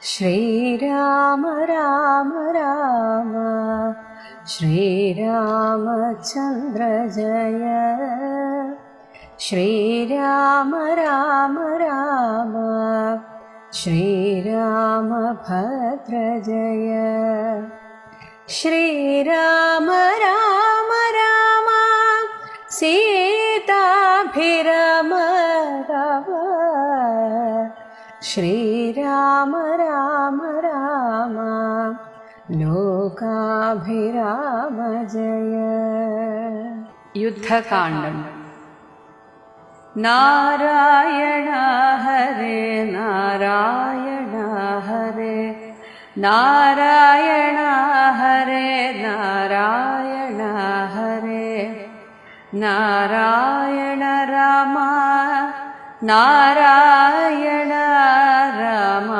ശ്രീരാമ രാമ രാമ ശ്രീരാമചന്ദ്ര ജയ. ശ്രീരാമ രാമ രാമ ശ്രീരാമഭദ്ര ജയ. ശ്രീരാമ രാമ രാമ സീതാഭിരാമ രാമ. ശ്രീരാമ രാമ രാമ ലോകാഭിരാമ ജയ. യുദ്ധകാണ്ഡം. നാരായണ ഹരേ നാരായണ ഹരേ നാരായണ ഹരേ നാരായണ ഹരേ. നാരായണ രാമ നാരായണ രാമ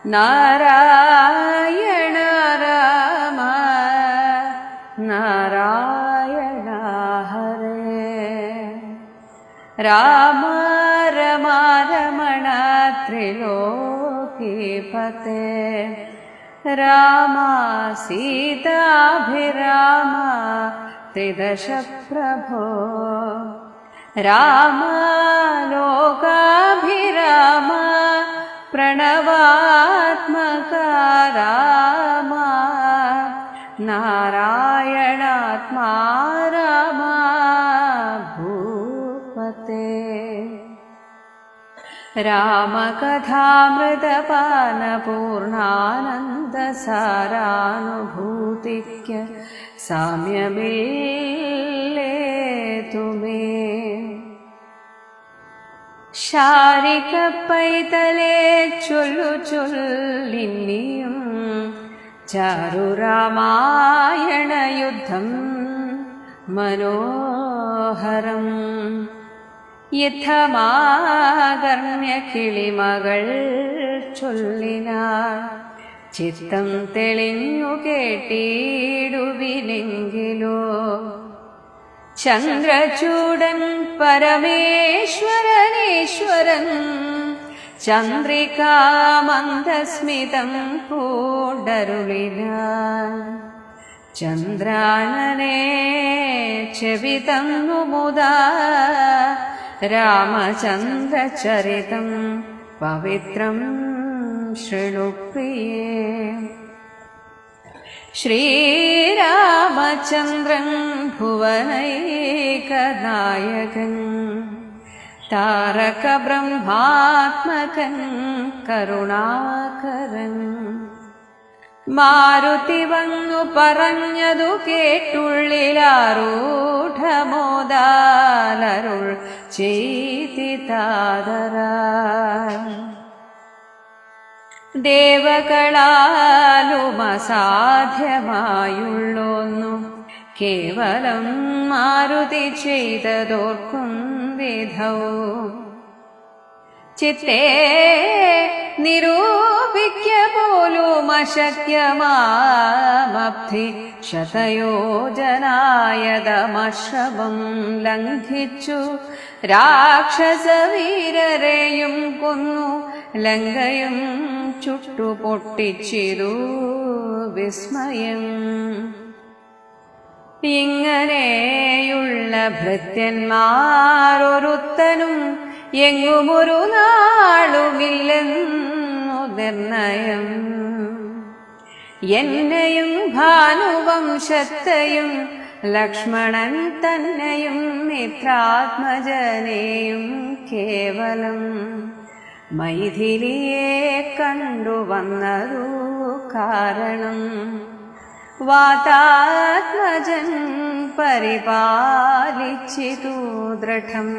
നാരായണ രാമ നാരായണ ഹരേ. രാമ രമ രമണ ത്രിലോകീപതേ. രാമ സീതാഭിരാമ ത്രിദശ പ്രഭോ. രാമ ലോകാഭിരാമ പ്രണവാത്മക രാമ. നാരായണാത്മാ രാമ ഭൂപതേ. രാമകഥാമൃതപാനപൂർണാനന്ദസാരാനുഭൂതിക്ക സാമ്യമേതുമേ. ശാരിക പൈതലേ ചൊല്ലു ചൊല്ലിന്നിയും ചാരുരാമായണ യുദ്ധം മനോഹരം. യുദ്ധമാകർണ്യ കിളിമകൾ ചൊല്ലിനാൾ ചിത്തം തെളിഞ്ഞു കേട്ടിടുവിനെങ്കിലോ. ചന്ദ്രചൂടൻ പരമേശ്വരനീശ്വരൻ ചന്ദ്രികാമന്ദസ്മിതം പൂണ്ടരുളിനാൻ. ചന്ദ്രാനനെ ചെവിതന്നു മുദാ രാമചന്ദ്രചരിതം പവിത്രം ശൃണുപ്രിയേ. ശ്രീരാമചന്ദ്രൻ ഭുവനൈകനായകൻ താരക ബ്രഹ്മാത്മകൻ കരുണാകരൻ. മാരുതി വന്നു പറഞ്ഞതു കേട്ടുള്ളിലാരൂഢമോദാലരുൾ ചെയ്തിതാദരാൽ. ദേവകളാലും അസാധ്യമായുള്ളൊന്നു കേവലം മാരുതി ചെയ്തതോർക്കും വിധൗ. ചിത്തേ നിരൂപിക്ക പോലും അശക്യമാമബ്ധി ശതയോജനായതമശ്രവം ലംഘിച്ചു രാക്ഷസവീരരെയും കൊന്നു ലങ്കയും ചുട്ടുപൊട്ടിച്ചിരു വിസ്മയം. ഇങ്ങനെയുള്ള ഭൃത്യന്മാരൊരുത്തനും എങ്ങുമൊരു നാളുമില്ലെന്നു നിർണയം. എന്നെയും ഭാനുവംശത്തെയും ലക്ഷ്മണൻ തന്നെയും മിത്രാത്മജനെയും കേവലം മൈഥിലിയെ കണ്ടുവന്നതു കാരണം. വാതാത്മജൻ പരിപാലിച്ചിതു ദൃഢം.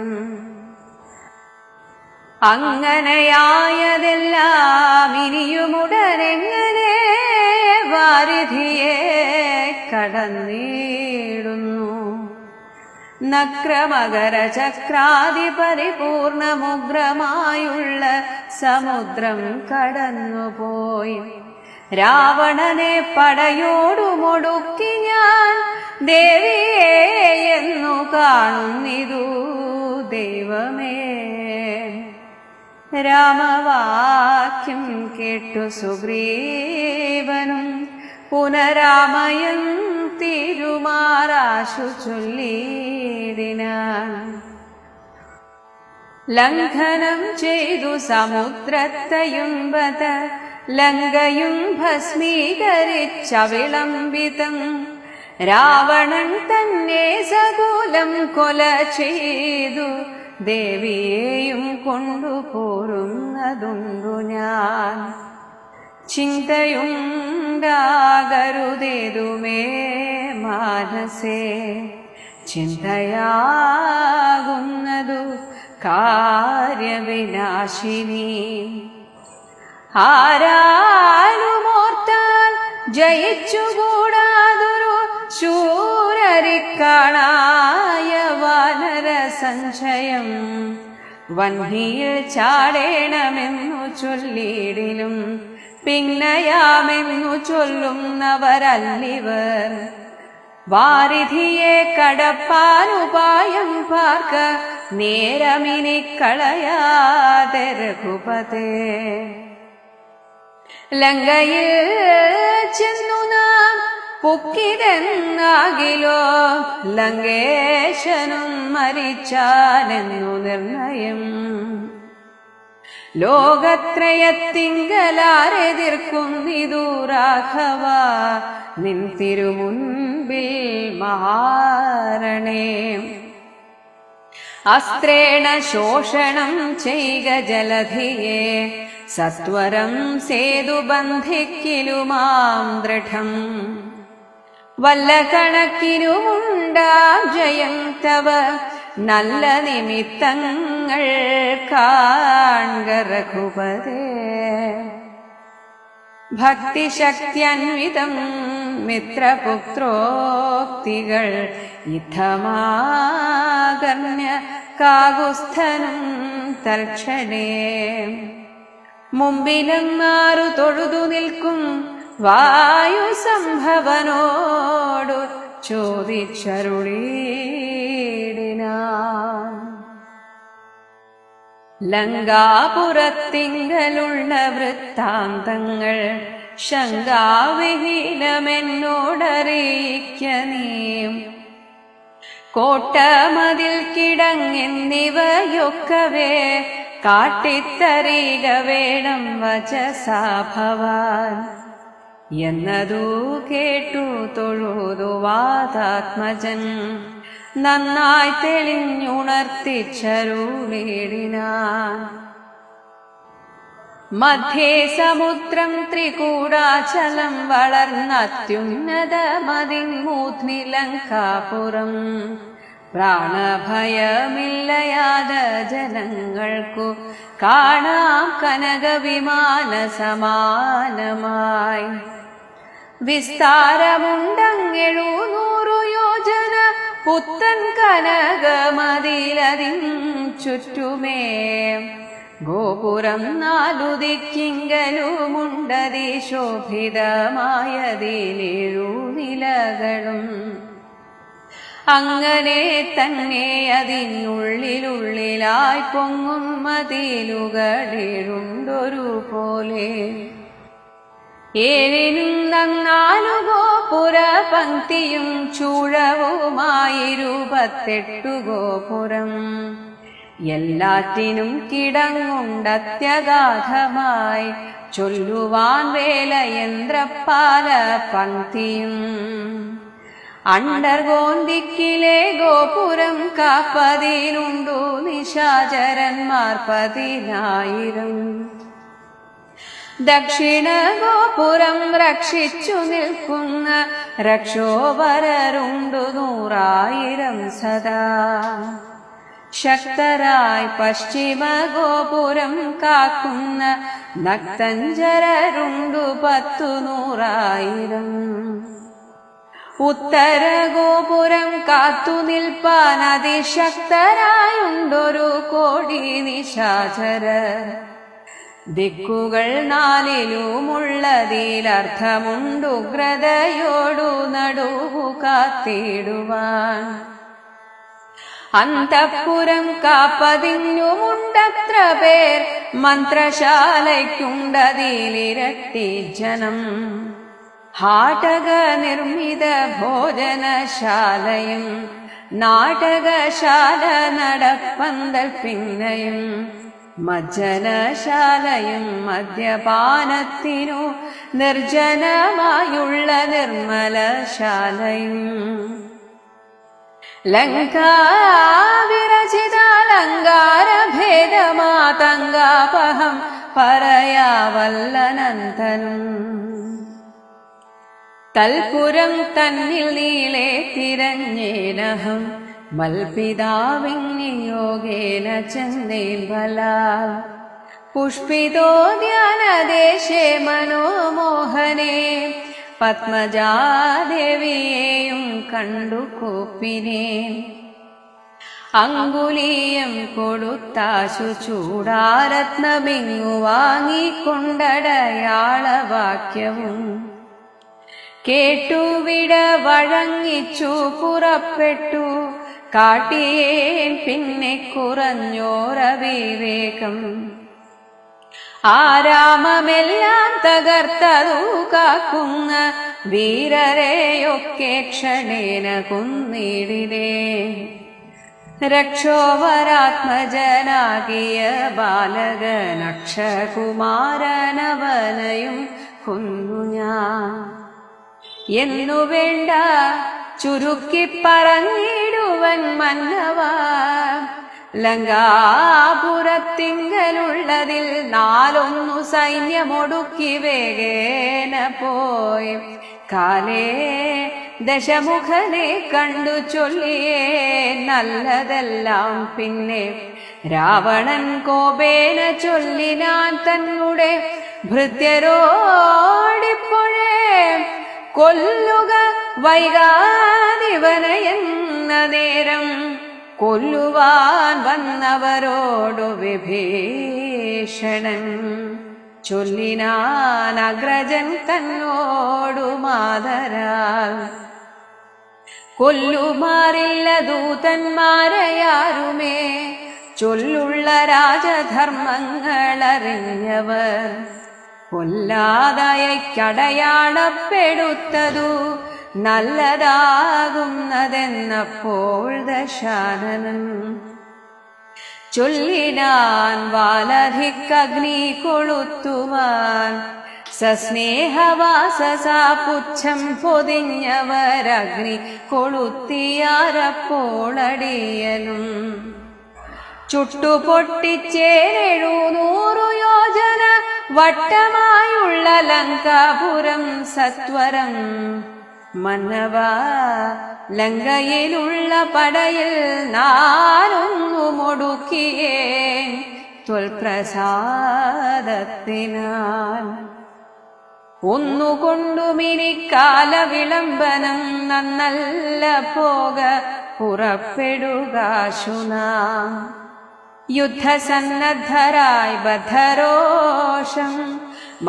അങ്ങനെയായതെല്ലാം ഇനിയുമുടനെങ്ങനെ വാരിധിയെ കടന്നിടുന്നു. നക്രമകര ചക്രാദി പരിപൂർണമുഗ്രമായുള്ള സമുദ്രം കടന്നുപോയി രാവണനെ പടയോടുമൊടുക്കി ഞാൻ ദേവിയെ എന്നു കാണുന്നിതു ദൈവമേ. രാമവാക്യം കേട്ടു സുഗ്രീവനും പുനരാമയം തിരുമാറാശു ചൊല്ലിടിനാൻ. ലംഘനം ചെയ്തു സമുദ്രത്തയുംബത ലങ്കയും ഭസ്മീകരിച്ചവിളംബിതം. രാവണൻ തന്നെ സകൂലം കൊല ചെയ്തു ദേവിയെയും കൊണ്ടുപോരുന്നതുണ്ടു ഞാൻ. ചിന്തയുണ്ടാകരുതേതുമേ മാനസേ, ചിന്തയാകുന്നതു കാര്യവിനാശിനി. ആരാലുമോർത്താൽ ജയിച്ചുകൂടാതൊരു ശൂരരിക്കാണായ വാനര സഞ്ചയം. വന്ഹിയിൽ ചാടേണമെന്നു ചൊല്ലിടിലും പിന്നയാമെന്നു ചൊല്ലുന്നവരല്ലിവർ. വാരിധിയെ കടപ്പാനുപായം പാർക്ക നേരമിനി കളയാതെ രഘുപതേ. ലങ്കയിൽ ചെന്നു നാം പുക്കിതെന്നാകിലോ ലങ്കേശനും മരിച്ചാനെന്നു നിർണയം. ലോകത്രയത്തിങ്കലാരെതിർക്കുന്നിതു രാഘവ നിൻ തിരുമുൻപിൽ മഹാരണേ. അസ്ത്രേണ ശോഷണം ചെയ്ക ജലധിയെ സത്വരം സേതു ബന്ധിക്കിലുമാം ദൃഢം. വല്ല കണക്കിനുമുണ്ടാം ജയം തവ നല്ല നിമിത്തങ്ങൾ കാൺക രഘുപതേ. ഭക്തിശക്തിയന്വിതം മിത്രപുത്രോക്തികൾ യുദ്ധമാകർണ്യ കാകുസ്ഥനും തൽക്ഷണേ. മുമ്പിലും മാറു തൊഴുതു നിൽക്കും വായുസംഭവനോടു ചോദിച്ചരുളീടിനാൻ. ലങ്കാപുരത്തിങ്കലുള്ള വൃത്താന്തങ്ങൾ ശങ്കാവിഹീനമെന്നോടറിയിക്ക നീ. കോട്ടമതിൽ കിടങ്ങെന്നിവയൊക്കവേ കാട്ടിത്തറിക വേണം വചസാ ഭവാൻ. എന്നതു കേട്ടു തൊഴുതു വാതാത്മജൻ നന്നായി തെളിഞ്ഞുണർത്തിച്ചരുളിടിനാൻ. മധ്യേ സമുദ്രം ത്രികൂടാചലം വളർന്നത്യുന്നതമതിമൂർധ്നി ലങ്കാപുരം. പ്രാണഭയമില്ലയാത ജനങ്ങൾക്കു കാണാം കനകവിമാന സമാനമായി. വിസ്താരമുണ്ടങ്ങെഴുന്നൂറു യോജന പുത്തൻ കനകമതിലതിൻ ചുറ്റുമേ. ഗോപുരം നാലു ദിക്കിങ്കലുമുണ്ടതി ശോഭിതമായതിലേഴു നിലകളും. അങ്ങനെ തന്നെ അതിനുള്ളിലുള്ളിലായി പൊങ്ങും മതിലുകളേഴുണ്ടൊരു പോലെ. ഏഴിനും നന്നാലു ഗോപുര പങ്ക്തിയും ചൂഴവുമായിരുപത്തെട്ടു ഗോപുരം. എല്ലാറ്റിനും കിടങ്ങുണ്ടത്യഗാധമായി ചൊല്ലുവാൻ വേലയന്ത്രപ്പാല പങ്ക്തിയും. അണ്ടർകോന്തിക്കിലെ ഗോപുരം കാപ്പതിലുണ്ടു നിശാചരന്മാർ 10,000. ദക്ഷിണ ഗോപുരം രക്ഷിച്ചു നിൽക്കുന്ന രക്ഷോപരരുണ്ടു 100,000 സദാ. ശക്തരായി പശ്ചിമ ഗോപുരം കാക്കുന്ന നക്തഞ്ചരരുണ്ടു 10,100,000. ഉത്തര ഗോപുരം കാത്തു നിൽപ്പാൻ അതിശക്തരായുണ്ടൊരു 1,00,00,000 നിശാചരർ. ദിക്കുകൾ 4-ലുമുള്ളതിലർത്ഥമുണ്ടുഗ്രതയോടു നടുവു കാത്തിടുവാൻ. അന്തഃപുരം കാപ്പതിഞ്ഞുമുണ്ടത്ര പേർ മന്ത്രശാലയ്ക്കുണ്ടതിലിരട്ടി ജനം. ഹാടക നിർമ്മിത ഭോജനശാലയും നാടകശാല നടപ്പന്തൽ പിന്നയും മജ്ജനശാലയും മദ്യപാനത്തിനു നിർജ്ജനമായുള്ള നിർമ്മലശാലയും ലങ്കാവിരചിതാലങ്കാരഭേദമാതങ്കാപഹം പറയാവല്ലനന്തനും. തൽപുരം തന്നിൽ നീളെ തിരഞ്ഞേനഹം മൽപിതാവിനിയോഗേന ചന്ദേൻ ബലാൽ. പുഷ്പിതോദ്യാനദേശേ മനോമോഹനേ പത്മജാദേവിയെയും കണ്ടു കോപ്പിനേൻ. അങ്കുലീയം കൊടുത്താശു ചൂടാരത്നമിങ്ങു വാങ്ങിക്കൊണ്ടടയാളവാക്യവും കേട്ടുവിട വഴങ്ങിച്ചു പുറപ്പെട്ടു. കാട്ടിയേൻ പിന്നെ കുറഞ്ഞോരവിവേകം. ആരാമമെല്ലാം തകർത്തതു കാക്കുന്ന വീരരെയൊക്കെ ക്ഷണേന കൊന്നിടിലേ. രക്ഷോവരാത്മജനാകിയ ബാലകനക്ഷകുമാരനവനയും കൊന്നു ഞാൻ എന്നു വേണ്ട ചുരുക്കി പറഞ്ഞിടുവൻ മന്നവാ. ലങ്കാപുരത്തിങ്കലുള്ളതിൽ 4 സൈന്യമൊടുക്കി വേഗേന പോയി. കാലേ ദശമുഖനെ കണ്ടു ചൊല്ലിയേ നല്ലതെല്ലാം. പിന്നെ രാവണൻ കോപേന ചൊല്ലിനാൻ തന്നുടെ ഭൃത്യരോടിപ്പോഴേ കൊല്ലുക വൈകാതിവനയെന്ന നേരം. കൊല്ലുവാൻ വന്നവരോടു വിഭീഷണൻ ചൊല്ലിനാൻ അഗ്രജൻ തന്നോടു മാതരാൽ. കൊല്ലുമാറില്ല ദൂതന്മാരെയാരുമേ ചൊല്ലുള്ള രാജധർമ്മങ്ങളറിഞ്ഞവർ. കൊല്ലാതയക്കടയാളപ്പെടുത്തതു നല്ലതാകുന്നതെന്നപ്പോൾ ദശാനനൻ ചൊല്ലിനാൻ വാലധിക്കഗ്നി കൊളുത്തുവാൻ. സസ്നേഹവാസസാ പുച്ഛം പൊതിഞ്ഞവരഗ്നി കൊളുത്തിയാരപ്പോളടിയനും. ചുട്ടുപൊട്ടിച്ചേരെഴുന്നൂറു യോജന വട്ടമായുള്ള ലങ്കാപുരം സത്വരം. മന്നവ ലങ്കയിലുള്ള പടയിൽ 4 മുടുക്കിയേ ത്വൽപ്രസാദത്തിനാൽ. ഒന്നുകൊണ്ടുമിനിക്കാല വിളംബനം നന്നല്ല പോക പുറപ്പെടുകാശുനാ. യുദ്ധസന്നദ്ധരായി ബദ്ധരോഷം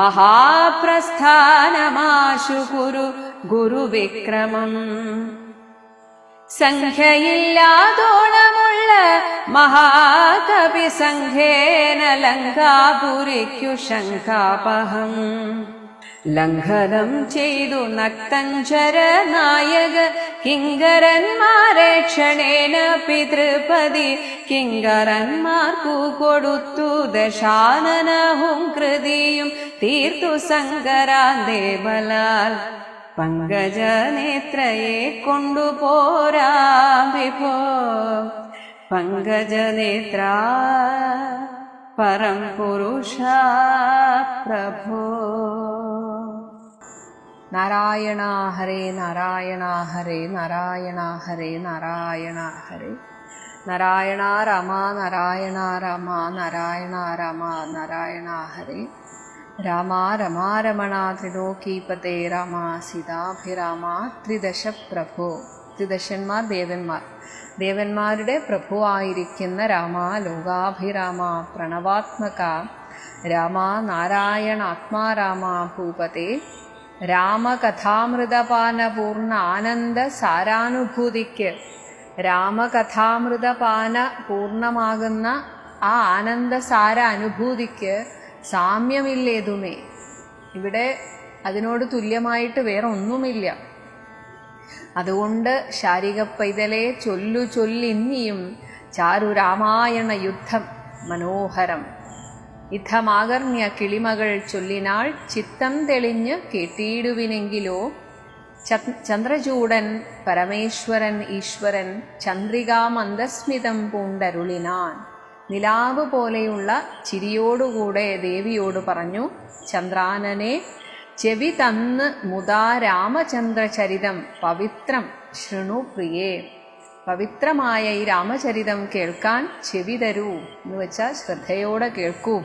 മഹാപ്രസ്ഥാനമാശു ഗുരുവിക്രമം. സംഖ്യയില്ലാതോളമുള്ള മഹാകവി സംഘേന ലങ്കാപുരിക്കു ശങ്കാപഹം. ലംഘനം ചെയ്തു നക്തഞ്ചര നായക കിങ്കരന്മാരെ ക്ഷണേന പിതൃപതി കിങ്കരന്മാർക്കു കൊടുത്തു. ദശാനനഹും കൃതിയും തീർത്തു സങ്കരാന്തേബലാൽ. പങ്കജനേത്രയെ കൊണ്ടുപോരാം വിഭോ. പങ്കജനേത്ര പരം പുരുഷ പ്രഭോ. നാരായണ ഹരേ നാരായണ ഹരേ നാരായണ ഹരേ നാരായണ ഹരേ. നാരായണ രാമ നാരായണ രാമ നാരായണ രാമ നാരായണ ഹരേ. രാമ രമാരമണ ത്രിലോകീപതേ രാമ സീതാഭിരാമ. ത്രിദശ പ്രഭു. ത്രിദശന്മാർ ദേവന്മാർ. ദേവന്മാരുടെ പ്രഭുവായിരിക്കുന്ന രാമ ലോകാഭിരാമ പ്രണവാത്മക രാമ നാരായണ ആത്മാരാമ ഭൂപതേ. രാമകഥാമൃതപാനപൂർണ്ണ ആനന്ദ സാരാനുഭൂതിക്ക് രാമകഥാമൃതപാന പൂർണ്ണമാകുന്ന ആ ആനന്ദസാര അനുഭൂതിക്ക് സാമ്യമില്ലേതുമേ. ഇവിടെ അതിനോട് തുല്യമായിട്ട് വേറെ ഒന്നുമില്ല. അതുകൊണ്ട് ശാരിക പൈതലെ ചൊല്ലു ചൊല്ലിന്നിയും ചാരു രാമായണ യുദ്ധം മനോഹരം. യുദ്ധമാകർണ്യ കിളിമകൾ ചൊല്ലിനാൾ ചിത്തം തെളിഞ്ഞ് കേട്ടിടുവിനെങ്കിലോ. ചന്ദ്രചൂടൻ പരമേശ്വരൻ ഈശ്വരൻ ചന്ദ്രികാമന്ദസ്മിതം പൂണ്ടരുളിനാൻ. നിലാവ് പോലെയുള്ള ചിരിയോടുകൂടെ ദേവിയോട് പറഞ്ഞു, ചന്ദ്രാനനെ ചെവി തന്ന് മുതാ രാമചന്ദ്രചരിതം പവിത്രം ശൃണു പ്രിയേ. പവിത്രമായ ഈ രാമചരിതം കേൾക്കാൻ ചെവി തരൂ എന്ന് വെച്ചാൽ ശ്രദ്ധയോടെ കേൾക്കൂ.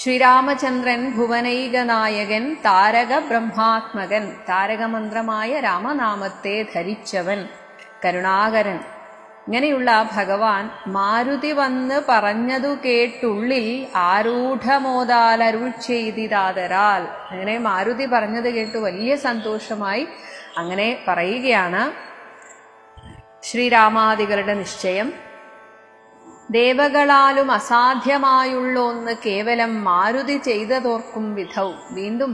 ശ്രീരാമചന്ദ്രൻ ഭുവനൈക നായകൻ താരക ബ്രഹ്മാത്മകൻ. താരകമന്ത്രമായ രാമനാമത്തെ ധരിച്ചവൻ കരുണാകരൻ. ഇങ്ങനെയുള്ള ഭഗവാൻ മാരുതി വന്ന് പറഞ്ഞതു കേട്ടുള്ളിൽ ആരൂഢമോദാലരുൾ ചെയ്തിതാതരാൽ. അങ്ങനെ മാരുതി പറഞ്ഞത് കേട്ടു വലിയ സന്തോഷമായി അങ്ങനെ പറയുകയാണ്. ശ്രീരാമാദികളുടെ നിശ്ചയം ദേവകളാലും അസാധ്യമായുള്ള ഒന്ന് കേവലം മാരുതി ചെയ്തതോർക്കും വിധൗ. വീണ്ടും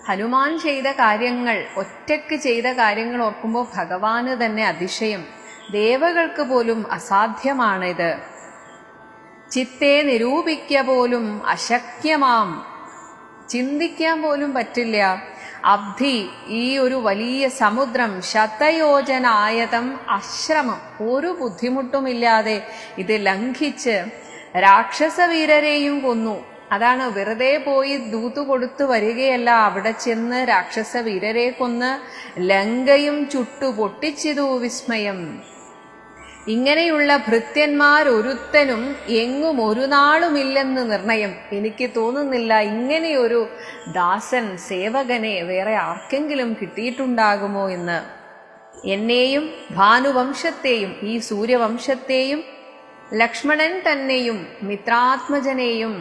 ഹനുമാൻ ചെയ്ത കാര്യങ്ങൾ, ഒറ്റയ്ക്ക് ചെയ്ത കാര്യങ്ങൾ ഓർക്കുമ്പോൾ ഭഗവാന് തന്നെ അതിശയം. ദേവകൾക്ക് പോലും അസാധ്യമാണിത്. ചിത്തെ നിരൂപിക്ക പോലും അശക്യമാം, ചിന്തിക്കാൻ പോലും പറ്റില്ല. അബ്ധി, ഈ ഒരു വലിയ സമുദ്രം, ശതയോജനായതം അശ്രമം, ഒരു ബുദ്ധിമുട്ടുമില്ലാതെ ഇത് ലംഘിച്ച് രാക്ഷസവീരരെയും കൊന്നു. അതാണ്, വെറുതെ പോയി ദൂതു കൊടുത്തു വരികയല്ല, അവിടെ ചെന്ന് രാക്ഷസവീരരെ കൊന്ന് ലങ്കയും ചുട്ടു പൊട്ടിച്ചിതു വിസ്മയം. ഇങ്ങനെയുള്ള ഭൃത്യന്മാരൊരുത്തനും എങ്ങും ഒരു നാളുമില്ലെന്ന് നിർണയം. എനിക്ക് തോന്നുന്നില്ല ഇങ്ങനെയൊരു ദാസൻ, സേവകനെ വേറെ ആർക്കെങ്കിലും കിട്ടിയിട്ടുണ്ടാകുമോ എന്ന്. എന്നെയും ഭാനുവംശത്തെയും ഈ സൂര്യവംശത്തെയും ലക്ഷ്മണൻ തന്നെയും മിത്രാത്മജനെയും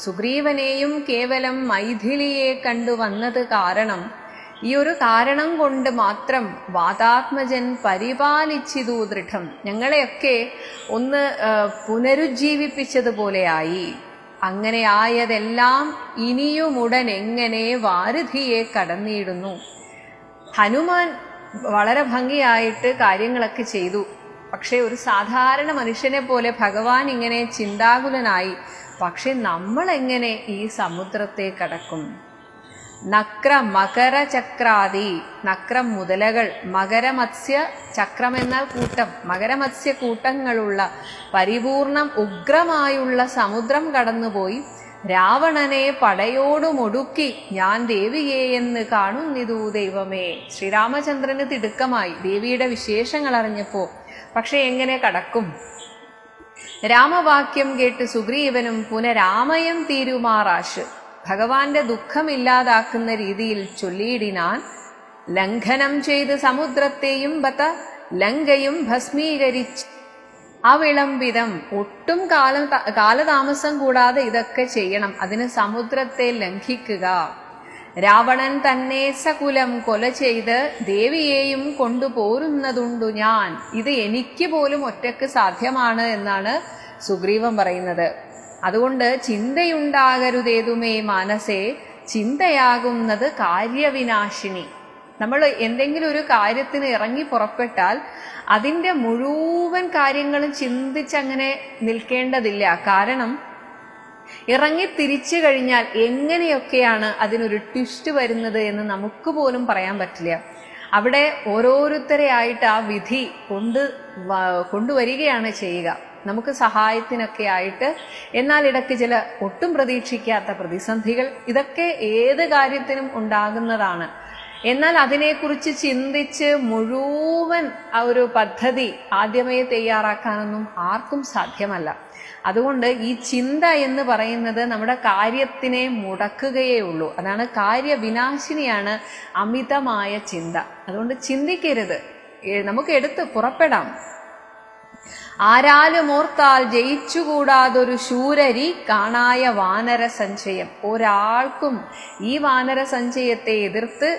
സുഗ്രീവനെയും കേവലം മൈഥിലിയെ കണ്ടുവന്നത് കാരണം, ഈ ഒരു കാരണം കൊണ്ട് മാത്രം വാതാത്മജൻ പരിപാലിച്ചിതു ദൃഢം. ഞങ്ങളെയൊക്കെ ഒന്ന് പുനരുജ്ജീവിപ്പിച്ചതുപോലെയായി. അങ്ങനെ ആയതെല്ലാം ഇനിയുമുടൻ എങ്ങനെ വാരിധിയെ കടന്നിടുന്നു. ഹനുമാൻ വളരെ ഭംഗിയായിട്ട് കാര്യങ്ങളൊക്കെ ചെയ്തു. പക്ഷെ ഒരു സാധാരണ മനുഷ്യനെ പോലെ ഭഗവാൻ ഇങ്ങനെ ചിന്താകുലനായി. പക്ഷെ നമ്മൾ എങ്ങനെ ഈ സമുദ്രത്തെ കടക്കും? നക്ര മകര ചക്രാദി, നക്രം മുതലകൾ, മകരമത്സ്യ ചക്രം എന്നാൽ കൂട്ടം, മകരമത്സ്യ കൂട്ടങ്ങളുള്ള പരിപൂർണം ഉഗ്രമായുള്ള സമുദ്രം കടന്നുപോയി രാവണനെ പടയോടുമൊടുക്കി ഞാൻ ദേവിയെ എന്ന് കാണുന്നിതു ദൈവമേ. ശ്രീരാമചന്ദ്രന് തിടുക്കമായി ദേവിയുടെ വിശേഷങ്ങൾ അറിഞ്ഞപ്പോ. പക്ഷെ എങ്ങനെ കടക്കും? രാമവാക്യം കേട്ട് സുഗ്രീവനും പുനരാമയം തീരുമാറാശ്. ഭഗവാന്റെ ദുഃഖമില്ലാതാക്കുന്ന രീതിയിൽ ചൊല്ലിയിടിനാൻ. ലംഘനം ചെയ്ത് സമുദ്രത്തെയും ബത ലങ്കയും ഭസ്മീകരിച്ച് അവിളംബിതം. ഒട്ടും കാലതാമസം കൂടാതെ ഇതൊക്കെ ചെയ്യണം. അതിന് സമുദ്രത്തെ ലംഘിക്കുക. രാവണൻ തന്നെ സകുലം കൊല ചെയ്ത് ദേവിയെയും കൊണ്ടുപോരുന്നതുണ്ടു ഞാൻ. ഇത് എനിക്ക് പോലും ഒറ്റയ്ക്ക് സാധ്യമാണ് എന്നാണ് സുഗ്രീവൻ പറയുന്നത്. അതുകൊണ്ട് ചിന്തയുണ്ടാകരുതേതുമേ മനസ്സേ, ചിന്തയാകുന്നത് കാര്യവിനാശിനി. നമ്മൾ എന്തെങ്കിലും ഒരു കാര്യത്തിന് ഇറങ്ങി പുറപ്പെട്ടാൽ അതിൻ്റെ മുഴുവൻ കാര്യങ്ങളും ചിന്തിച്ചങ്ങനെ നിൽക്കേണ്ടതില്ല. കാരണം ഇറങ്ങി തിരിച്ചു കഴിഞ്ഞാൽ എങ്ങനെയൊക്കെയാണ് അതിനൊരു ട്വിസ്റ്റ് വരുന്നത് എന്ന് നമുക്ക് പോലും പറയാൻ പറ്റില്ല. അവിടെ ഓരോരുത്തരെ ആയിട്ട് ആ വിധി കൊണ്ടുവരികയാണ് ചെയ്യുക, നമുക്ക് സഹായത്തിനൊക്കെ ആയിട്ട്. എന്നാൽ ഇടയ്ക്ക് ചില ഒട്ടും പ്രതീക്ഷിക്കാത്ത പ്രതിസന്ധികൾ, ഇതൊക്കെ ഏത് കാര്യത്തിനും ഉണ്ടാകുന്നതാണ്. എന്നാൽ അതിനെക്കുറിച്ച് ചിന്തിച്ച് മുഴുവൻ ആ ഒരു പദ്ധതി ആദ്യമേ തയ്യാറാക്കാനൊന്നും ആർക്കും സാധ്യമല്ല. അതുകൊണ്ട് ഈ ചിന്ത എന്ന് പറയുന്നത് നമ്മുടെ കാര്യത്തിനെ മുടക്കുകയേ ഉള്ളൂ. അതാണ് കാര്യവിനാശിനിയാണ് അമിതമായ ചിന്ത. അതുകൊണ്ട് ചിന്തിക്കരുത്, നമുക്ക് എടുത്ത് പുറപ്പെടാം. ആരാലും ഓർത്താൽ ജയിച്ചുകൂടാതൊരു ശൂരരി കാണായ വാനര സഞ്ചയം. ഒരാൾക്കും ഈ വാനര സഞ്ചയത്തെ എതിർത്ത്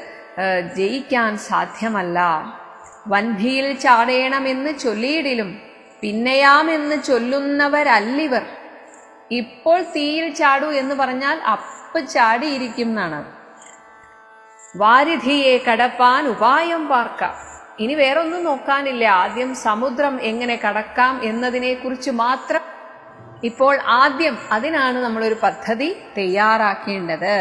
ജയിക്കാൻ സാധ്യമല്ല. വൻഭിയിൽ ചാടേണമെന്ന് ചൊല്ലിയിടിലും പിന്നെയാമെന്ന് ചൊല്ലുന്നവരല്ലിവർ. ഇപ്പോൾ തീയിൽ ചാടൂ എന്ന് പറഞ്ഞാൽ അപ്പ് ചാടിയിരിക്കും എന്നാണ്. വാരിധിയെ കടപ്പാൻ ഉപായം പാർക്കാം. ഇനി വേറൊന്നും നോക്കാനില്ല, ആദ്യം സമുദ്രം എങ്ങനെ കടക്കാം എന്നതിനെ കുറിച്ച് മാത്രം. ഇപ്പോൾ ആദ്യം അതിനാണ് നമ്മളൊരു പദ്ധതി തയ്യാറാക്കേണ്ടത്.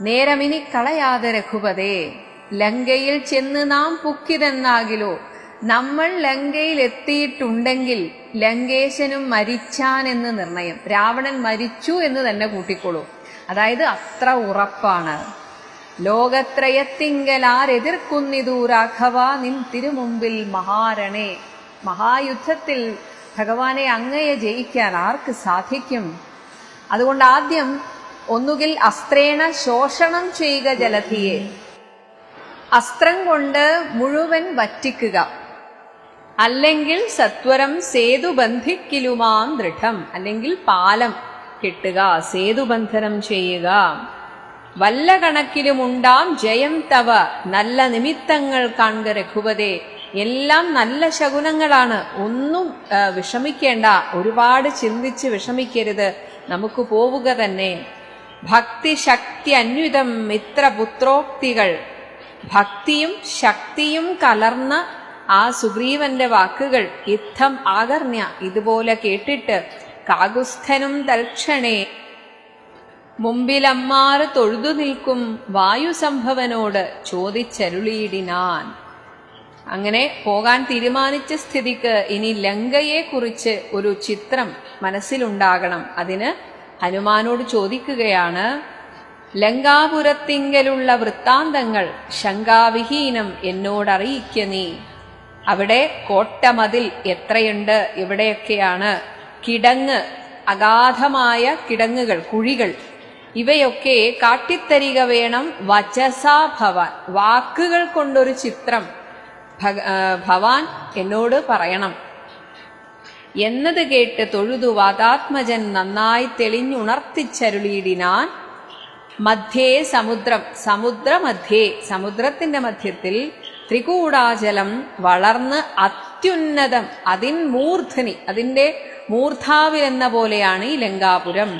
നേരമിനി കളയാതെ രഘുപതേ, ലങ്കയിൽ ചെന്ന് നാം പുക്കിതെന്നാകിലോ. നമ്മൾ ലങ്കയിൽ എത്തിയിട്ടുണ്ടെങ്കിൽ ലങ്കേശനും മരിച്ചാനെന്ന് നിർണയം. രാവണൻ മരിച്ചു എന്ന് തന്നെ കൂട്ടിക്കൊള്ളൂ. അതായത് അത്ര ഉറപ്പാണ്. ലോകത്രയത്തിങ്കലാരെതിർക്കുന്നിതു രാഘവ നിൻ തിരുമുമ്പിൽ മഹാരണേ. മഹായുദ്ധത്തിൽ ഭഗവാനെ അങ്ങയെ ജയിക്കാൻ ആർക്ക് സാധിക്കും? അതുകൊണ്ട് ആദ്യം ഒന്നുകിൽ അസ്ത്രേണ ശോഷണം ചെയ്യുക ജലധിയെ, അസ്ത്രം കൊണ്ട് മുഴുവൻ വറ്റിക്കുക, അല്ലെങ്കിൽ സത്വരം സേതുബന്ധിക്കിലുമാം ദൃഢം, അല്ലെങ്കിൽ പാലം കെട്ടുക, സേതുബന്ധനം ചെയ്യുക. വല്ല കണക്കിലുമുണ്ടാം ജയം തവ, നല്ല നിമിത്തങ്ങൾ കാൺക രഘുപതേ. എല്ലാം നല്ല ശകുനങ്ങളാണ്, ഒന്നും വിഷമിക്കേണ്ട, ഒരുപാട് ചിന്തിച്ച് വിഷമിക്കരുത്, നമുക്ക് പോവുക തന്നെ. ഭക്തി ശക്തി അന്വിതം മിത്രപുത്രോക്തികൾ, ഭക്തിയും ശക്തിയും കലർന്ന ആ സുഗ്രീവന്റെ വാക്കുകൾ യുദ്ധം ആകർണ്യ ഇതുപോലെ കേട്ടിട്ട് കാകുസ്ഥനും തൽക്ഷണേ മുമ്പിലമ്മാറ് തൊഴുതു നിൽക്കും വായുസംഭവനോട് ചോദിച്ചരുളിയിടിനാൻ. അങ്ങനെ പോകാൻ തീരുമാനിച്ച സ്ഥിതിക്ക് ഇനി ലങ്കയെക്കുറിച്ച് ഒരു ചിത്രം മനസ്സിലുണ്ടാകണം. അതിന് ഹനുമാനോട് ചോദിക്കുകയാണ്, ലങ്കാപുരത്തിങ്കലുള്ള വൃത്താന്തങ്ങൾ ശങ്കാവിഹീനം എന്നോടറിയിക്ക നീ. അവിടെ കോട്ടമതിൽ എത്രയുണ്ട്, എവിടെയൊക്കെയാണ്, കിടങ്ങ്, അഗാധമായ കിടങ്ങുകൾ, കുഴികൾ, ഇവയൊക്കെ കാട്ടിത്തരിക വേണം. വചസാ ഭവാൻ, വാക്കുകൾ കൊണ്ടൊരു ചിത്രം ഭവാൻ എന്നോട് പറയണം എന്നത് കേട്ട് തൊഴുതു വാതാത്മജൻ നന്നായി തെളിഞ്ഞുണർത്തിച്ചരുളിയിടിനാൻ. മധ്യേ സമുദ്രം, സമുദ്രമധ്യേ, സമുദ്രത്തിന്റെ മധ്യത്തിൽ ത്രികൂടാചലം വളർന്ന് അത്യുന്നതം, അതിൻ മൂർധനി, അതിൻ്റെ മൂർധാവിൽ എന്ന പോലെയാണ് ഈ ലങ്കാപുരം.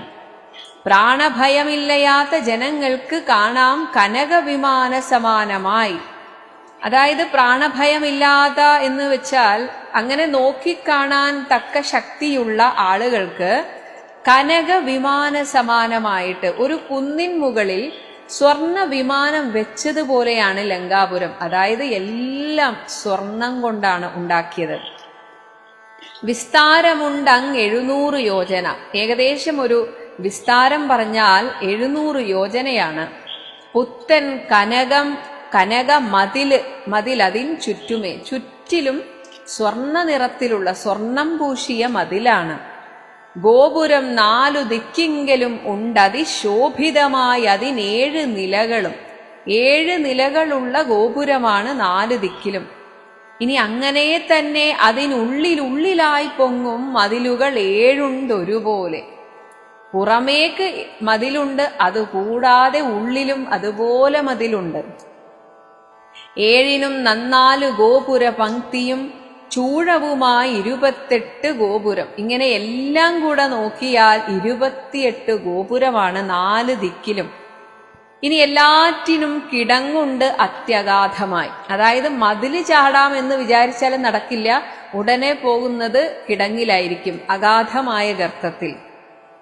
പ്രാണഭയമില്ലയാത്ത ജനങ്ങൾക്ക് കാണാം കനകവിമാന സമാനമായി. അതായത് പ്രാണഭയമില്ലാത്ത എന്ന് വെച്ചാൽ അങ്ങനെ നോക്കിക്കാണാൻ തക്ക ശക്തിയുള്ള ആളുകൾക്ക് കനകവിമാന സമാനമായിട്ട് ഒരു കുന്നിൻ മുകളിൽ സ്വർണ്ണ വിമാനം വെച്ചതുപോലെയാണ് ലങ്കാപുരം. അതായത് എല്ലാം സ്വർണം കൊണ്ടാണ് ഉണ്ടാക്കിയത്. വിസ്താരമുണ്ടങ് 700 യോജന, ഏകദേശം ഒരു വിസ്താരം പറഞ്ഞാൽ 700 യോജനയാണ്. പുത്തൻ കനക മതിൽ അതിൻ ചുറ്റുമേ, ചുറ്റിലും സ്വർണ്ണ നിറത്തിലുള്ള സ്വർണം പൂശിയ മതിലാണ്. ഗോപുരം 4 ദിക്കിങ്കലും ഉണ്ടതിശോഭിതമായി അതിന് 7 നിലകളും, 7 നിലകളുള്ള ഗോപുരമാണ് 4 ദിക്കിലും. ഇനി അങ്ങനെ തന്നെ അതിനുള്ളിലായി പൊങ്ങും മതിലുകൾ 7 ഒരുപോലെ. പുറമേക്ക് മതിലുണ്ട്, അതുകൂടാതെ ഉള്ളിലും അതുപോലെ മതിലുണ്ട്. 7നും 4 ഗോപുര പങ്ക്തിയും ചൂഴവുമായി 28 ഗോപുരം. ഇങ്ങനെ എല്ലാം കൂടെ നോക്കിയാൽ 28 ഗോപുരമാണ് 4 ദിക്കിലും. ഇനി എല്ലാറ്റിനും കിടങ്ങുണ്ട് അത്യഗാധമായി. അതായത് മതില് ചാടാമെന്ന് വിചാരിച്ചാലും നടക്കില്ല, ഉടനെ പോകുന്നത് കിടങ്ങിലായിരിക്കും, അഗാധമായ ഗർത്തത്തിൽ.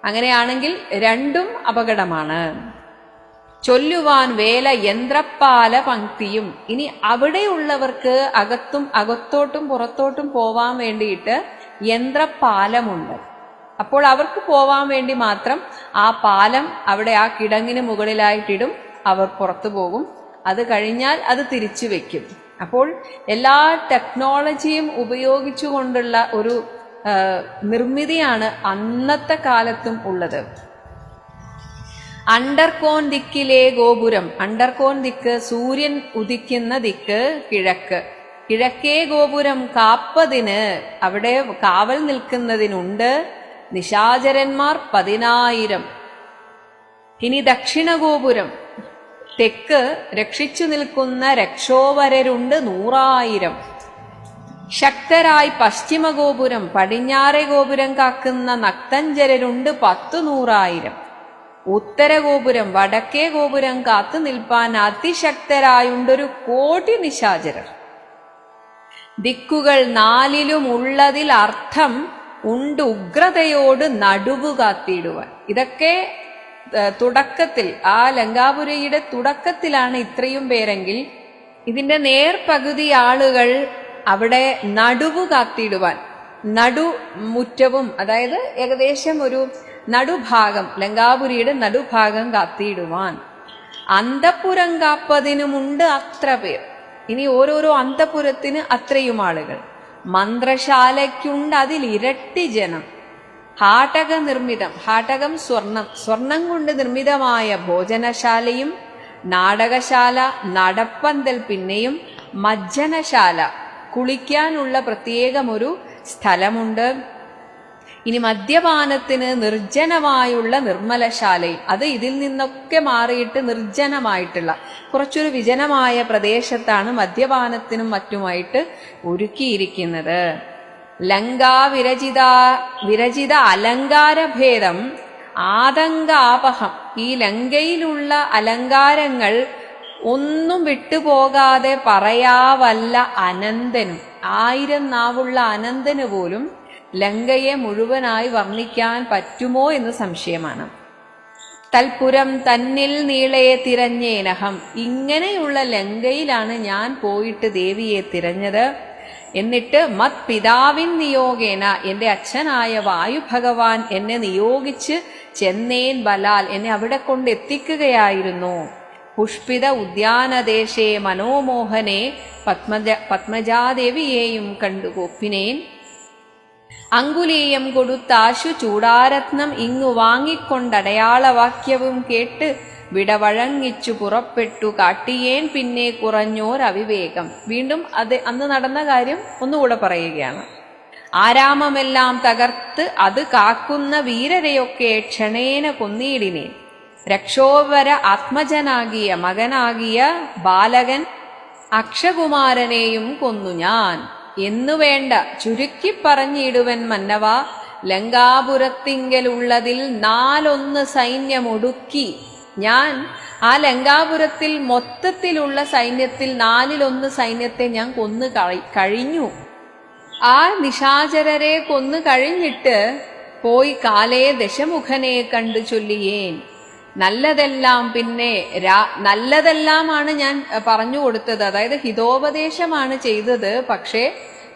അങ്ങനെയാണെങ്കിൽ രണ്ടും അപകടമാണ്. ചൊല്ലുവാൻ വേല യന്ത്രപ്പാല പങ്ക്തിയും. ഇനി അവിടെയുള്ളവർക്ക് അകത്തോട്ടും പുറത്തോട്ടും പോവാൻ വേണ്ടിയിട്ട് യന്ത്രപ്പാലമുണ്ട്. അപ്പോൾ അവർക്ക് പോവാൻ വേണ്ടി മാത്രം ആ പാലം അവിടെ ആ കിടങ്ങിന് മുകളിലായിട്ടിടും, അവർ പുറത്തു പോകും. അത് കഴിഞ്ഞാൽ അത് തിരിച്ചു വെക്കും. അപ്പോൾ എല്ലാ ടെക്നോളജിയും ഉപയോഗിച്ചുകൊണ്ടുള്ള ഒരു നിർമ്മിതിയാണ് അന്നത്തെ കാലത്തും ഉള്ളത്. അണ്ടർകോൺ ദിക്കിലെ ഗോപുരം, അണ്ടർകോൺ ദിക്ക് സൂര്യൻ ഉദിക്കുന്ന ദിക്ക് കിഴക്ക്. കിഴക്കേ ഗോപുരം കാപ്പതിന്, അവിടെ കാവൽ നിൽക്കുന്നതിനുണ്ട് നിശാചരന്മാർ 10,000. ഇനി ദക്ഷിണ ഗോപുരം തെക്ക് രക്ഷിച്ചു നിൽക്കുന്ന രക്ഷോവരരുണ്ട് 100,000. ശക്തരായി പശ്ചിമഗോപുരം പടിഞ്ഞാറേ ഗോപുരം കാക്കുന്ന നക്തഞ്ചരരുണ്ട് 10,100,000. ഉത്തരഗോപുരം വടക്കേ ഗോപുരം കാത്തു നിൽപ്പാൻ അതിശക്തരായുണ്ടൊരു 1,000,000 നിശാചരർ. ദിക്കുകൾ 4ലും ഉള്ളതിൽ അർത്ഥം ഉണ്ട് ഉഗ്രതയോട് നടുവു കാത്തിടുവാൻ. ഇതൊക്കെ തുടക്കത്തിൽ, ആ ലങ്കാപുരിയുടെ തുടക്കത്തിലാണ് ഇത്രയും പേരെങ്കിൽ ഇതിന്റെ നേർപകുതി ആളുകൾ അവിടെ നടുവു കാത്തിടുവാൻ, നടുമുറ്റവും, അതായത് ഏകദേശം ഒരു നടുഭാഗം, ലങ്കാപുരിയുടെ നടുഭാഗം കാത്തിടുവാൻ. അന്തഃപുരം കാപ്പതിനുമുണ്ട് അത്ര പേർ. ഇനി ഓരോരോ അന്തഃപുരത്തിന് അത്രയും ആളുകൾ. മന്ത്രശാലയ്ക്കുണ്ട് അതിൽ ഇരട്ടി ജനം. ഹാടക നിർമ്മിതം, ഹാടകം സ്വർണം കൊണ്ട് നിർമ്മിതമായ ഭോജനശാലയും നാടകശാല, നടപ്പന്തൽ, പിന്നെയും മജ്ജനശാല, കുളിക്കാനുള്ള പ്രത്യേകമൊരു സ്ഥലമുണ്ട്. ഇനി മദ്യപാനത്തിന് നിർജ്ജനമായുള്ള നിർമ്മലശാലയും, അത് ഇതിൽ നിന്നൊക്കെ മാറിയിട്ട് നിർജ്ജനമായിട്ടുള്ള കുറച്ചൊരു വിജനമായ പ്രദേശത്താണ് മദ്യപാനത്തിനും മറ്റുമായിട്ട് ഒരുക്കിയിരിക്കുന്നത്. ലങ്കാ വിരചിത അലങ്കാരഭേദം ആതങ്കാപഹം. ഈ ലങ്കയിലുള്ള അലങ്കാരങ്ങൾ ഒന്നും വിട്ടുപോകാതെ പറയാവല്ല അനന്തനും. 1000 നാവുള്ള അനന്തന് പോലും ലങ്കയെ മുഴുവനായി വർണ്ണിക്കാൻ പറ്റുമോ എന്ന് സംശയമാണ്. തൽപുരം തന്നിൽ നീളെ തിരഞ്ഞേനഹം. ഇങ്ങനെയുള്ള ലങ്കയിലാണ് ഞാൻ പോയിട്ട് ദേവിയെ തിരഞ്ഞത്. എന്നിട്ട് മത് പിതാവിൻ നിയോഗേന, എൻ്റെ അച്ഛനായ വായുഭഗവാൻ എന്നെ നിയോഗിച്ച് ചെന്നേൻ ബലാൽ, എന്നെ അവിടെ കൊണ്ടെത്തിക്കുകയായിരുന്നു. പുഷ്പിത ഉദ്യാനദേശേ മനോമോഹനെ പത്മജാദേവിയെയും കണ്ടു കൊപ്പിനേൻ. അങ്കുലീയം കൊടുത്താശു ചൂടാരത്നം ഇങ്ങു വാങ്ങിക്കൊണ്ടടയാളവാക്യവും കേട്ട് വിടവഴങ്ങിച്ചു പുറപ്പെട്ടു കാട്ടിയേൻ പിന്നെ കുറഞ്ഞോരവിവേകം. വീണ്ടും അന്ന് നടന്ന കാര്യം ഒന്നുകൂടെ പറയുകയാണ്. ആരാമമെല്ലാം തകർത്ത് അത് കാക്കുന്ന വീരരെയൊക്കെ ക്ഷണേന കൊന്നീടിനേൻ. രക്ഷോവര ആത്മജനാകിയ മകനാകിയ ബാലകൻ അക്ഷകുമാരനെയും കൊന്നു ഞാൻ എന്നു വേണ്ട. ചുരുക്കി പറഞ്ഞിടുവൻ മന്നവ, ലങ്കാപുരത്തിങ്കലുള്ളതിൽ 4 സൈന്യമൊടുക്കി ഞാൻ. ആ ലങ്കാപുരത്തിൽ മൊത്തത്തിലുള്ള സൈന്യത്തിൽ 4 സൈന്യത്തെ ഞാൻ കൊന്നു കഴിഞ്ഞു. ആ നിശാചരരെ കൊന്നു കഴിഞ്ഞിട്ട് പോയി കാലേ ദശമുഖനെ കണ്ടു ചൊല്ലിയേൻ. നല്ലതെല്ലാം പിന്നെ നല്ലതെല്ലാമാണ് ഞാൻ പറഞ്ഞു കൊടുത്തത്, അതായത് ഹിതോപദേശമാണ് ചെയ്തത്. പക്ഷേ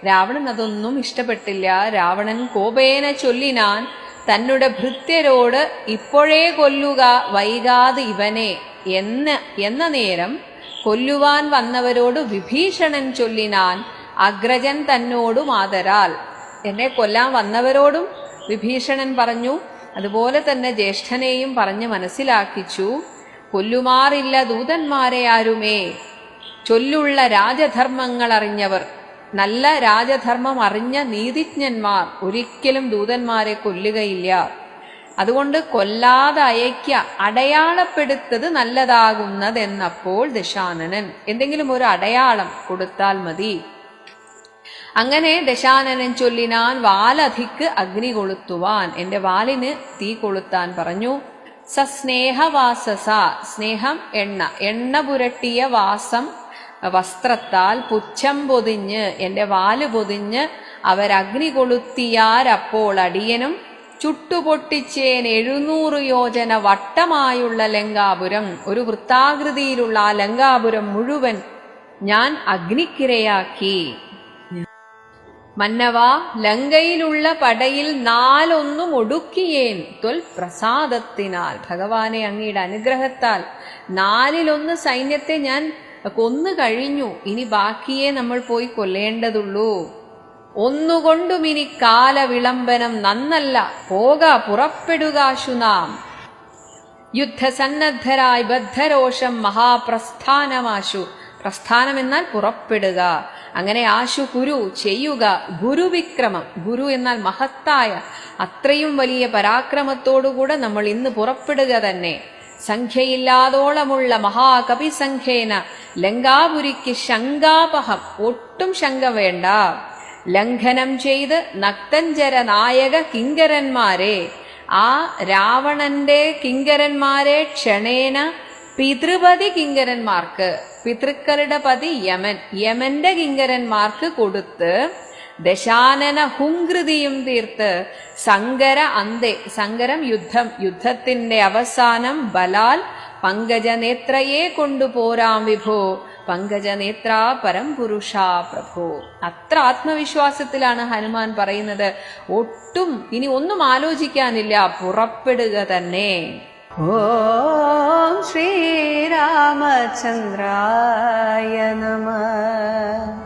രാവണൻ അതൊന്നും ഇഷ്ടപ്പെട്ടില്ല. രാവണൻ കോപേന ചൊല്ലിനാൻ തന്നുടെ ഭൃത്യരോട്, ഇപ്പോഴേ കൊല്ലുക, വൈകാതെ ഇവനെ എന്ന നേരം കൊല്ലുവാൻ വന്നവരോട് വിഭീഷണൻ ചൊല്ലിനാൻ, അഗ്രജൻ തന്നോടും ആദരാൽ. എന്നെ കൊല്ലാൻ വന്നവരോടും വിഭീഷണൻ പറഞ്ഞു, അതുപോലെ തന്നെ ജ്യേഷ്ഠനെയും പറഞ്ഞ് മനസ്സിലാക്കിച്ചു. കൊല്ലുമാറില്ല ദൂതന്മാരെ ആരുമേ, ചൊല്ലുള്ള രാജധർമ്മങ്ങൾ അറിഞ്ഞവർ, നല്ല രാജധർമ്മം അറിഞ്ഞ നീതിജ്ഞന്മാർ ഒരിക്കലും ദൂതന്മാരെ കൊല്ലുകയില്ല. അതുകൊണ്ട് കൊല്ലാതെ അയയ്ക്ക, അടയാളപ്പെടുത്തത് നല്ലതാകുന്നതെന്നപ്പോൾ ദശാനനൻ എന്തെങ്കിലും ഒരു അടയാളം കൊടുത്താൽ മതി. അങ്ങനെ ദശാനനൻ ചൊല്ലിനാൻ, വാലധിക്ക് അഗ്നി കൊളുത്തുവാൻ, എൻ്റെ വാലിന് തീ കൊളുത്താൻ പറഞ്ഞു. സസ്നേഹവാസസ, സ്നേഹം എണ്ണ പുരട്ടിയ വാസം വസ്ത്രത്താൽ പുച്ഛം പൊതിഞ്ഞ്, എൻ്റെ വാല് പൊതിഞ്ഞ് അവരഗ്നി കൊളുത്തിയാരപ്പോൾ അടിയനും ചുട്ടുപൊട്ടിച്ചേൻ 700 യോജന വട്ടമായുള്ള ലങ്കാപുരം. ഒരു വൃത്താകൃതിയിലുള്ള ആ ലങ്കാപുരം മുഴുവൻ ഞാൻ അഗ്നിക്കിരയാക്കി. മന്നവ, ലങ്കയിലുള്ള പടയിൽ 4 ഒടുക്കിയേൻ ത്വൽ പ്രസാദത്തിനാൽ. ഭഗവാനെ അങ്ങയുടെ അനുഗ്രഹത്താൽ 4 സൈന്യത്തെ ഞാൻ കൊന്നു കഴിഞ്ഞു. ഇനി ബാക്കിയെ നമ്മൾ പോയി കൊല്ലേണ്ടതുള്ളൂ. ഒന്നുകൊണ്ടും ഇനി കാലവിളംബനം നന്നല്ല, പോക പുറപ്പെടുകാശു നാം. യുദ്ധസന്നദ്ധരായി ബദ്ധരോഷം മഹാപ്രസ്ഥാനമാശു. പ്രസ്ഥാനം എന്നാൽ പുറപ്പെടുക. അങ്ങനെ ആശു കുരു ചെയ്യുക. ഗുരുവിക്രമം, ഗുരു എന്നാൽ മഹത്തായ, അത്രയും വലിയ പരാക്രമത്തോടുകൂടെ നമ്മൾ ഇന്ന് പുറപ്പെടുക തന്നെ. സംഖ്യയില്ലാതോളമുള്ള മഹാകവി സംഖ്യേന ലങ്കാപുരിക്ക് ശങ്കാപഹം, ഒട്ടും ശങ്ക വേണ്ട. ലംഘനം ചെയ്ത് നക്തഞ്ചര നായക കിങ്കരന്മാരെ, ആ രാവണന്റെ കിങ്കരന്മാരെ ക്ഷണേന പിതൃപതി കിങ്കരന്മാർക്ക്, പിതൃക്കളുടെ പതി യമൻ, യമന്റെ കിങ്കരന്മാർക്ക് കൊടുത്ത് ദശാനന ഹുങ്കൃതിയും തീർത്ത് സങ്കര അന്തേ, സങ്കരം യുദ്ധം, യുദ്ധത്തിന്റെ അവസാനം ബലാൽ പങ്കജനേത്രയെ കൊണ്ടുപോരാം വിഭോ, പങ്കജനേത്ര പരംപുരുഷ പ്രഭോ. അത്ര ആത്മവിശ്വാസത്തിലാണ് ഹനുമാൻ പറയുന്നത്. ഒട്ടും ഇനി ഒന്നും ആലോചിക്കാനില്ല, പുറപ്പെടുക തന്നെ. ഓം ശ്രീരാമചന്ദ്രായ നമഃ.